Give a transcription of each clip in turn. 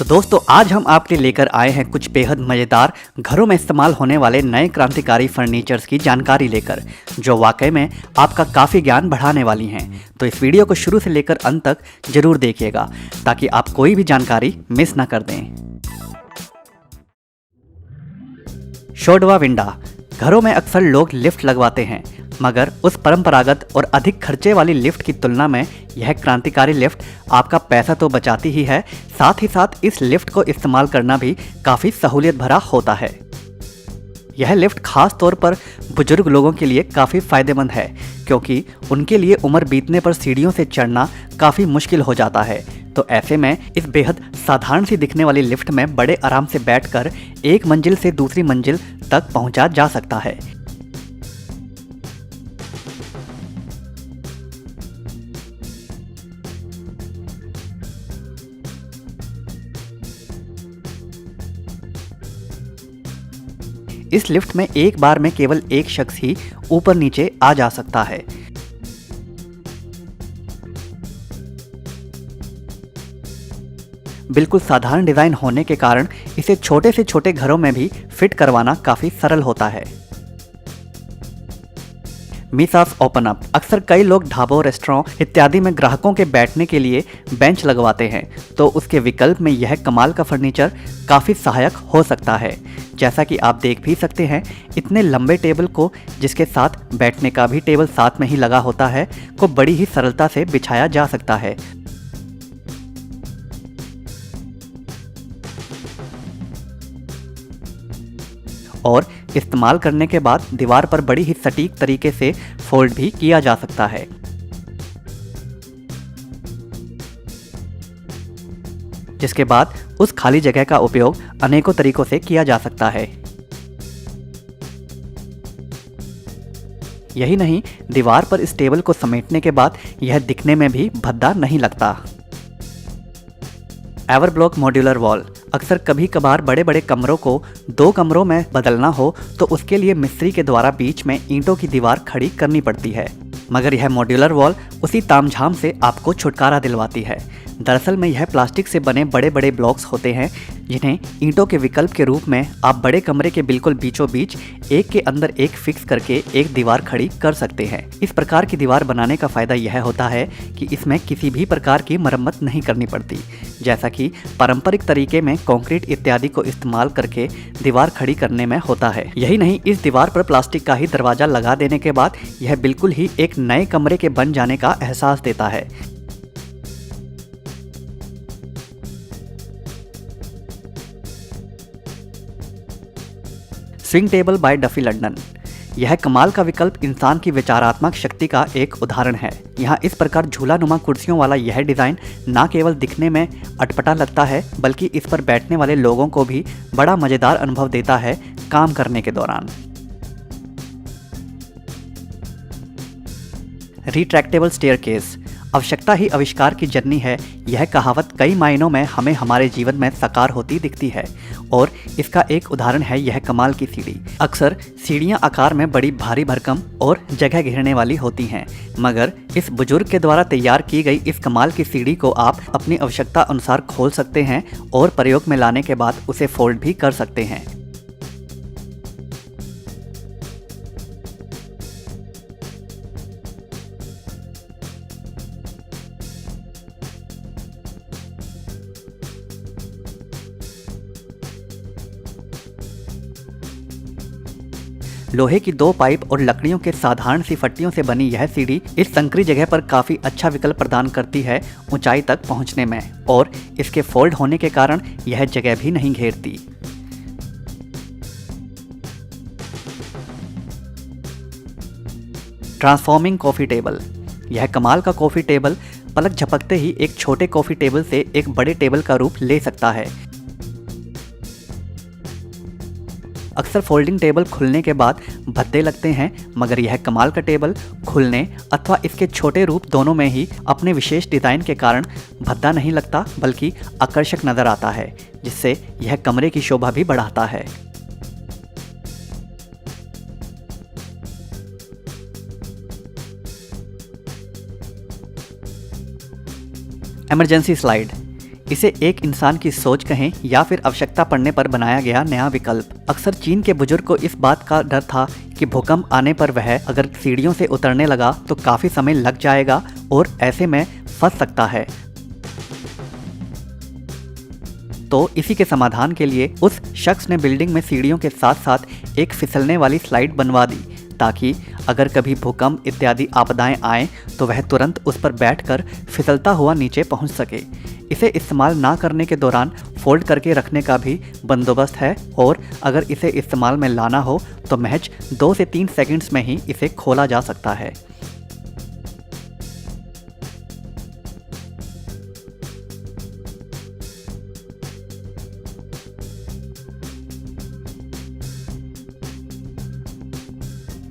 तो दोस्तों आज हम आपके लेकर आए हैं कुछ बेहद मज़ेदार घरों में इस्तेमाल होने वाले नए क्रांतिकारी फर्नीचर्स की जानकारी लेकर, जो वाकई में आपका काफ़ी ज्ञान बढ़ाने वाली हैं। तो इस वीडियो को शुरू से लेकर अंत तक जरूर देखिएगा ताकि आप कोई भी जानकारी मिस ना कर दें। शोडवा विंडा। घरों में अक्सर लोग लिफ्ट लगवाते हैं, मगर उस परंपरागत और अधिक खर्चे वाली लिफ्ट की तुलना में यह क्रांतिकारी लिफ्ट आपका पैसा तो बचाती ही है, साथ ही साथ इस लिफ्ट को इस्तेमाल करना भी काफ़ी सहूलियत भरा होता है। यह लिफ्ट खास तौर पर बुजुर्ग लोगों के लिए काफ़ी फ़ायदेमंद है, क्योंकि उनके लिए उम्र बीतने पर सीढ़ियों से चढ़ना काफ़ी मुश्किल हो जाता है। तो ऐसे में इस बेहद साधारण सी दिखने वाली लिफ्ट में बड़े आराम से बैठकर एक मंजिल से दूसरी मंजिल तक पहुंचा जा सकता है। इस लिफ्ट में एक बार में केवल एक शख्स ही ऊपर नीचे आ जा सकता है। बिल्कुल साधारण डिज़ाइन होने के कारण इसे छोटे से छोटे घरों में भी फिट करवाना काफ़ी सरल होता है। मिसास ओपन अप। अक्सर कई लोग ढाबों, रेस्टोरेंट इत्यादि में ग्राहकों के बैठने के लिए बेंच लगवाते हैं, तो उसके विकल्प में यह कमाल का फर्नीचर काफ़ी सहायक हो सकता है। जैसा कि आप देख भी सकते हैं, इतने लंबे टेबल को, जिसके साथ बैठने का भी टेबल साथ में ही लगा होता है, को बड़ी ही सरलता से बिछाया जा सकता है। और इस्तेमाल करने के बाद दीवार पर बड़ी ही सटीक तरीके से फोल्ड भी किया जा सकता है। जिसके बाद उस खाली जगह का उपयोग अनेकों तरीकों से किया जा सकता है। यही नहीं, दीवार पर इस टेबल को समेटने के बाद यह दिखने में भी भद्दा नहीं लगता। एवरब्लॉक मॉड्यूलर वॉल। अक्सर कभी कभार बड़े बड़े कमरों को दो कमरों में बदलना हो तो उसके लिए मिस्त्री के द्वारा बीच में ईंटों की दीवार खड़ी करनी पड़ती है, मगर यह मॉड्यूलर वॉल उसी तामझाम से आपको छुटकारा दिलवाती है। दरअसल में यह प्लास्टिक से बने बड़े बड़े ब्लॉक्स होते हैं, जिन्हें ईंटों के विकल्प के रूप में आप बड़े कमरे के बिल्कुल बीचों बीच एक के अंदर एक फिक्स करके एक दीवार खड़ी कर सकते हैं। इस प्रकार की दीवार बनाने का फायदा यह होता है कि इसमें किसी भी प्रकार की मरम्मत नहीं करनी पड़ती, जैसा कि पारंपरिक तरीके में कंक्रीट इत्यादि को इस्तेमाल करके दीवार खड़ी करने में होता है। यही नहीं, इस दीवार पर प्लास्टिक का ही दरवाजा लगा देने के बाद यह बिल्कुल ही एक नए कमरे के बन जाने का एहसास देता है। Swing table by Duffy London. यह कमाल का विकल्प इंसान की विचारात्मक शक्ति का एक उदाहरण है। यहाँ इस प्रकार झूला नुमा कुर्सियों वाला यह डिज़ाइन न केवल दिखने में अटपटा लगता है, बल्कि इस पर बैठने वाले लोगों को भी बड़ा मज़ेदार अनुभव देता है काम करने के दौरान। Retractable staircase. आवश्यकता ही आविष्कार की जननी है, यह कहावत कई मायनों में हमें हमारे जीवन में साकार होती दिखती है, और इसका एक उदाहरण है यह कमाल की सीढ़ी। अक्सर सीढ़ियां आकार में बड़ी भारी भरकम और जगह घेरने वाली होती हैं, मगर इस बुजुर्ग के द्वारा तैयार की गई इस कमाल की सीढ़ी को आप अपनी आवश्यकता अनुसार खोल सकते हैं और प्रयोग में लाने के बाद उसे फोल्ड भी कर सकते हैं। लोहे की दो पाइप और लकड़ियों के साधारण सी फट्टियों से बनी यह सीढ़ी इस संकरी जगह पर काफ़ी अच्छा विकल्प प्रदान करती है ऊंचाई तक पहुंचने में, और इसके फोल्ड होने के कारण यह जगह भी नहीं घेरती। Transforming coffee table. यह कमाल का कॉफ़ी टेबल पलक झपकते ही एक छोटे कॉफ़ी टेबल से एक बड़े टेबल का रूप ले सकता है। अक्सर फोल्डिंग टेबल खुलने के बाद भद्दे लगते हैं, मगर यह कमाल का टेबल खुलने अथवा इसके छोटे रूप दोनों में ही अपने विशेष डिज़ाइन के कारण भद्दा नहीं लगता, बल्कि आकर्षक नज़र आता है, जिससे यह कमरे की शोभा भी बढ़ाता है। Emergency slide. इसे एक इंसान की सोच कहें या फिर आवश्यकता पड़ने पर बनाया गया नया विकल्प। अक्सर चीन के बुजुर्ग को इस बात का डर था कि भूकंप आने पर वह अगर सीढ़ियों से उतरने लगा तो काफी समय लग जाएगा और ऐसे में फंस सकता है। तो इसी के समाधान के लिए उस शख्स ने बिल्डिंग में सीढ़ियों के साथ साथ एक फिसलने वाली स्लाइड बनवा दी, ताकि अगर कभी भूकंप इत्यादि आपदाएं आएं तो वह तुरंत उस पर बैठकर फिसलता हुआ नीचे पहुंच सके। इसे इस्तेमाल ना करने के दौरान फोल्ड करके रखने का भी बंदोबस्त है और अगर इसे इस्तेमाल में लाना हो तो महज 2 से 3 सेकंड्स में ही इसे खोला जा सकता है।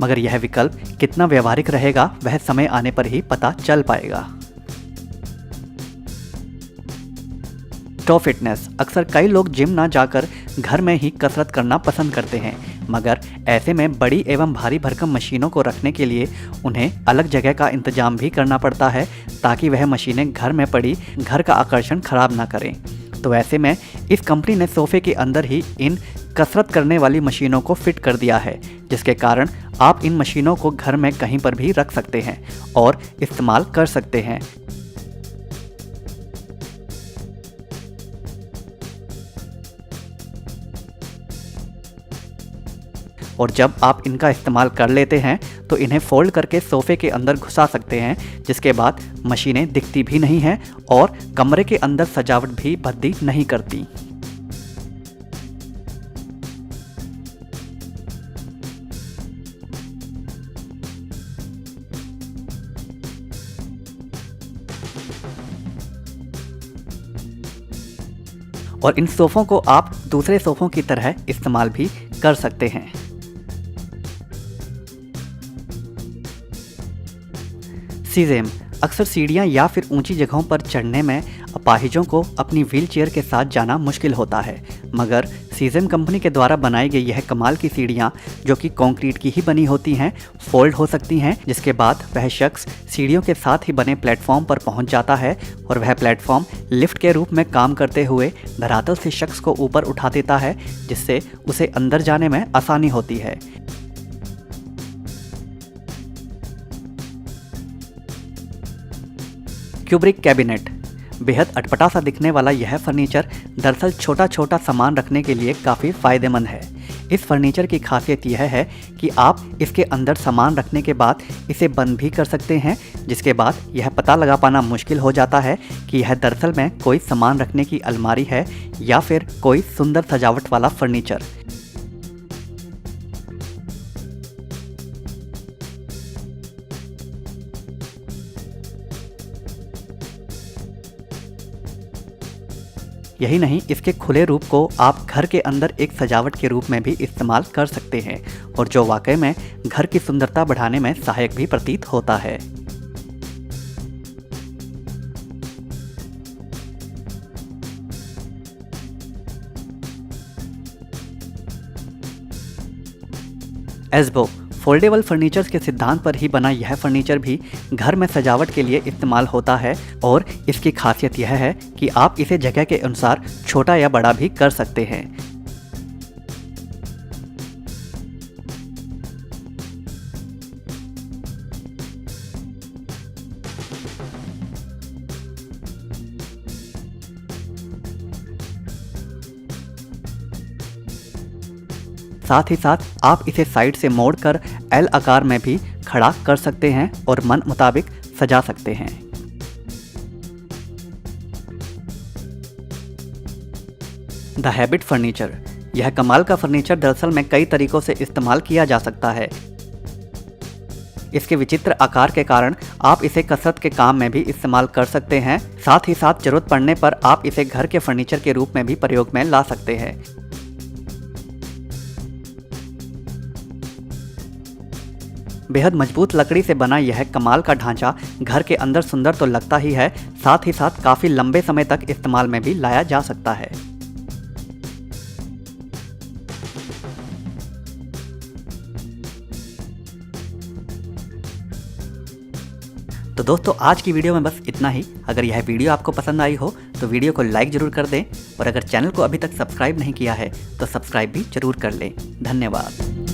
मगर यह विकल्प कितना व्यवहारिक रहेगा वह समय आने पर ही पता चल पाएगा। टो फिटनेस। अक्सर कई लोग जिम ना जाकर घर में ही कसरत करना पसंद करते हैं, मगर ऐसे में बड़ी एवं भारी भरकम मशीनों को रखने के लिए उन्हें अलग जगह का इंतजाम भी करना पड़ता है, ताकि वह मशीनें घर में पड़ी घर का आकर्षण खराब ना करें। तो ऐसे में इस कंपनी ने सोफे के अंदर ही इन कसरत करने वाली मशीनों को फिट कर दिया है, जिसके कारण आप इन मशीनों को घर में कहीं पर भी रख सकते हैं और इस्तेमाल कर सकते हैं। और जब आप इनका इस्तेमाल कर लेते हैं तो इन्हें फोल्ड करके सोफे के अंदर घुसा सकते हैं, जिसके बाद मशीनें दिखती भी नहीं हैं और कमरे के अंदर सजावट भी भद्दी नहीं करती। और इन सोफ़ों को आप दूसरे सोफ़ों की तरह इस्तेमाल भी कर सकते हैं। सीज़ेम। अक्सर सीढ़ियाँ या फिर ऊंची जगहों पर चढ़ने में अपाहिजों को अपनी व्हीलचेयर के साथ जाना मुश्किल होता है, मगर सीज़ेम कंपनी के द्वारा बनाई गई यह कमाल की सीढ़ियाँ, जो कि कंक्रीट की ही बनी होती हैं, फोल्ड हो सकती हैं, जिसके बाद वह शख्स सीढ़ियों के साथ ही बने प्लेटफॉर्म पर पहुंच जाता है और वह प्लेटफॉर्म लिफ्ट के रूप में काम करते हुए धरातल से शख्स को ऊपर उठा देता है, जिससे उसे अंदर जाने में आसानी होती है। Kubrick cabinet. बेहद अटपटा सा दिखने वाला यह फर्नीचर दरअसल छोटा छोटा सामान रखने के लिए काफ़ी फ़ायदेमंद है। इस फर्नीचर की खासियत यह है कि आप इसके अंदर सामान रखने के बाद इसे बंद भी कर सकते हैं, जिसके बाद यह पता लगा पाना मुश्किल हो जाता है कि यह दरअसल में कोई सामान रखने की अलमारी है या फिर कोई सुंदर सजावट वाला फर्नीचर। यही नहीं, इसके खुले रूप को आप घर के अंदर एक सजावट के रूप में भी इस्तेमाल कर सकते हैं और जो वाकई में घर की सुंदरता बढ़ाने में सहायक भी प्रतीत होता है। एस्बो। फोल्डेबल फर्नीचर्स के सिद्धांत पर ही बना यह फर्नीचर भी घर में सजावट के लिए इस्तेमाल होता है और इसकी खासियत यह है कि आप इसे जगह के अनुसार छोटा या बड़ा भी कर सकते हैं। साथ ही साथ आप इसे साइड से मोड़कर एल आकार में भी खड़ा कर सकते हैं और मन मुताबिक सजा सकते हैं। The habit furniture. यह कमाल का फर्नीचर दरअसल में कई तरीकों से इस्तेमाल किया जा सकता है। इसके विचित्र आकार के कारण आप इसे कसरत के काम में भी इस्तेमाल कर सकते हैं। साथ ही साथ जरूरत पड़ने पर आप इसे घर के फर्नीचर के रूप में भी प्रयोग में ला सकते हैं। बेहद मजबूत लकड़ी से बना यह कमाल का ढांचा घर के अंदर सुंदर तो लगता ही है, साथ ही साथ काफी लंबे समय तक इस्तेमाल में भी लाया जा सकता है। तो दोस्तों, आज की वीडियो में बस इतना ही। अगर यह वीडियो आपको पसंद आई हो तो वीडियो को लाइक ज़रूर कर दें और अगर चैनल को अभी तक सब्सक्राइब नहीं किया है तो सब्सक्राइब भी ज़रूर कर लें। धन्यवाद।